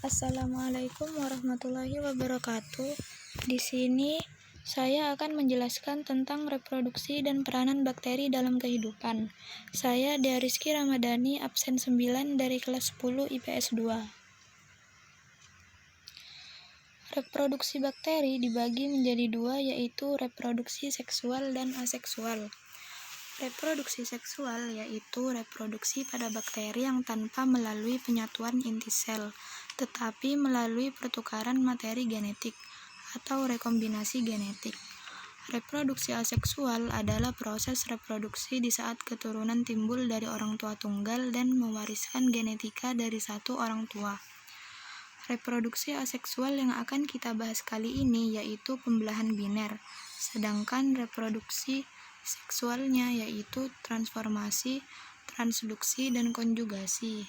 Assalamualaikum warahmatullahi wabarakatuh. Di sini saya akan menjelaskan tentang reproduksi dan peranan bakteri dalam kehidupan. Saya Rizky Ramadhani, absen 9 dari kelas 10 IPS 2. Reproduksi bakteri dibagi menjadi dua, yaitu reproduksi seksual dan aseksual. Reproduksi seksual yaitu reproduksi pada bakteri yang tanpa melalui penyatuan inti sel, tetapi melalui pertukaran materi genetik atau rekombinasi genetik. Reproduksi aseksual adalah proses reproduksi di saat keturunan timbul dari orang tua tunggal dan mewariskan genetika dari satu orang tua. Reproduksi aseksual yang akan kita bahas kali ini yaitu pembelahan biner, sedangkan reproduksi seksualnya yaitu transformasi, transduksi, dan konjugasi.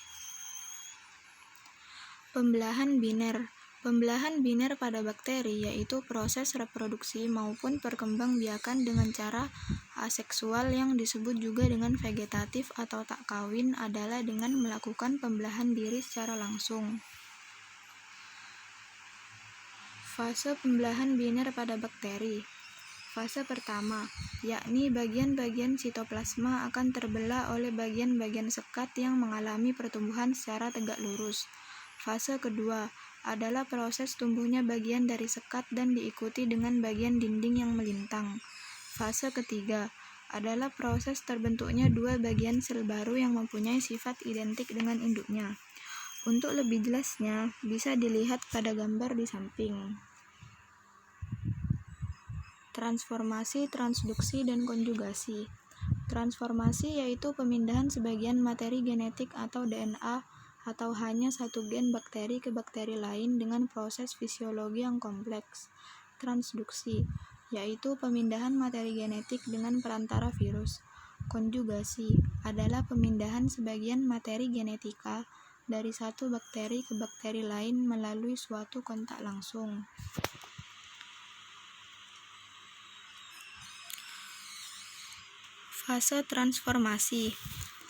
Pembelahan biner. Pembelahan biner pada bakteri yaitu proses reproduksi maupun perkembangbiakan dengan cara aseksual yang disebut juga dengan vegetatif atau tak kawin adalah dengan melakukan pembelahan diri secara langsung. Fase pembelahan biner pada bakteri. Fase pertama, yakni bagian-bagian sitoplasma akan terbelah oleh bagian-bagian sekat yang mengalami pertumbuhan secara tegak lurus. Fase kedua adalah proses tumbuhnya bagian dari sekat dan diikuti dengan bagian dinding yang melintang. Fase ketiga adalah proses terbentuknya dua bagian sel baru yang mempunyai sifat identik dengan induknya. Untuk lebih jelasnya, bisa dilihat pada gambar di samping. Transformasi, transduksi, dan konjugasi. Transformasi yaitu pemindahan sebagian materi genetik atau DNA atau hanya satu gen bakteri ke bakteri lain dengan proses fisiologi yang kompleks. Transduksi yaitu pemindahan materi genetik dengan perantara virus. Konjugasi adalah pemindahan sebagian materi genetika dari satu bakteri ke bakteri lain melalui suatu kontak langsung. Fase transformasi.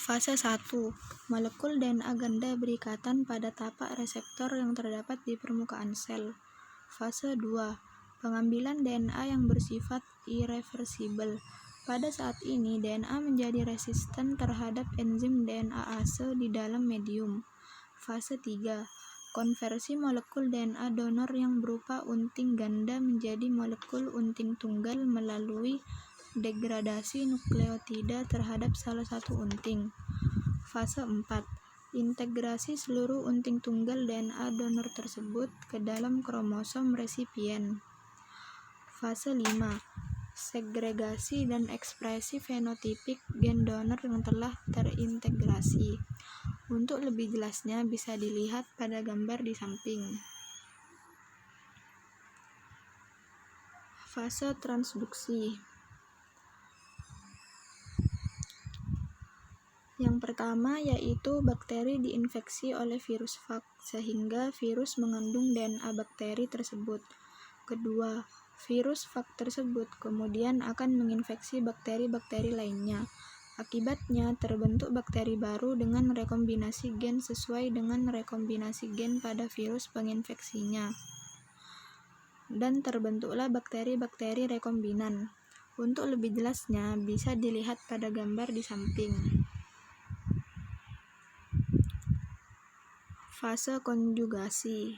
Fase 1. Molekul DNA ganda berikatan pada tapak reseptor yang terdapat di permukaan sel. Fase 2. Pengambilan DNA yang bersifat irreversibel. Pada saat ini, DNA menjadi resisten terhadap enzim DNAase di dalam medium. Fase 3. Konversi molekul DNA donor yang berupa unting ganda menjadi molekul unting tunggal melalui degradasi nukleotida terhadap salah satu unting. Fase 4. Integrasi seluruh unting tunggal DNA donor tersebut ke dalam kromosom resipien. Fase 5. Segregasi dan ekspresi fenotipik gen donor yang telah terintegrasi. Untuk lebih jelasnya bisa dilihat pada gambar di samping. Fase transduksi. Yang pertama yaitu bakteri diinfeksi oleh virus fag sehingga virus mengandung DNA bakteri tersebut. Kedua, virus fag tersebut kemudian akan menginfeksi bakteri-bakteri lainnya. Akibatnya terbentuk bakteri baru dengan rekombinasi gen sesuai dengan rekombinasi gen pada virus penginfeksinya. Dan terbentuklah bakteri-bakteri rekombinan. Untuk lebih jelasnya bisa dilihat pada gambar di samping. Fase konjugasi.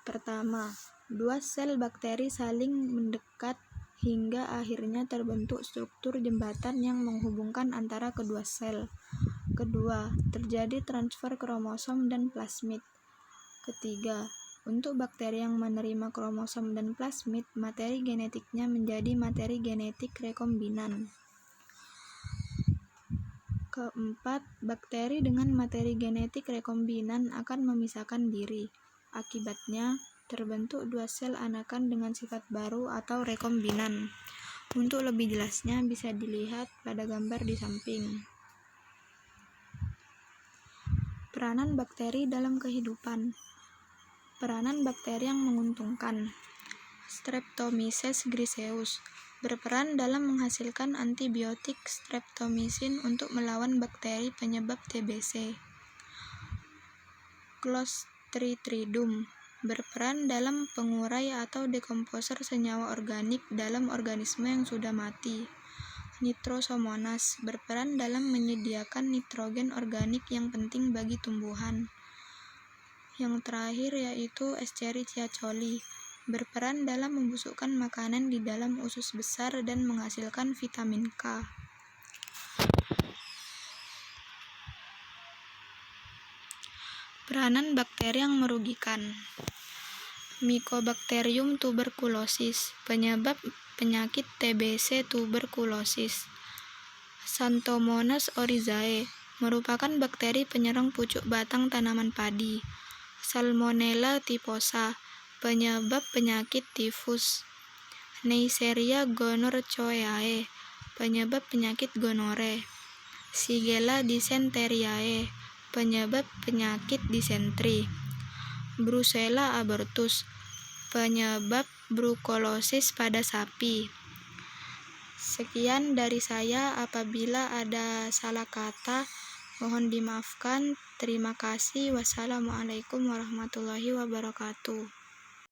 Pertama, dua sel bakteri saling mendekat hingga akhirnya terbentuk struktur jembatan yang menghubungkan antara kedua sel. Kedua, terjadi transfer kromosom dan plasmid. Ketiga, untuk bakteri yang menerima kromosom dan plasmid, materi genetiknya menjadi materi genetik rekombinan. Keempat, bakteri dengan materi genetik rekombinan akan memisahkan diri. Akibatnya, terbentuk dua sel anakan dengan sifat baru atau rekombinan. Untuk lebih jelasnya bisa dilihat pada gambar di samping. Peranan bakteri dalam kehidupan. Peranan bakteri yang menguntungkan. Streptomyces griseus berperan dalam menghasilkan antibiotik streptomycin untuk melawan bakteri penyebab TBC. Clostridium, berperan dalam pengurai atau dekomposer senyawa organik dalam organisme yang sudah mati. Nitrosomonas, berperan dalam menyediakan nitrogen organik yang penting bagi tumbuhan. Yang terakhir yaitu Escherichia coli, berperan dalam membusukkan makanan di dalam usus besar dan menghasilkan vitamin K. Peranan bakteri yang merugikan. Mycobacterium tuberculosis, penyebab penyakit TBC tuberkulosis. Xanthomonas oryzae, merupakan bakteri penyerang pucuk batang tanaman padi. Salmonella typhosa, penyebab penyakit tifus. Neisseria gonorrhoeae, penyebab penyakit gonore. Shigella dysenteriae, penyebab penyakit disentri. Brucella abortus, penyebab brucellosis pada sapi. Sekian dari saya, apabila ada salah kata mohon dimaafkan. Terima kasih. Wassalamualaikum warahmatullahi wabarakatuh.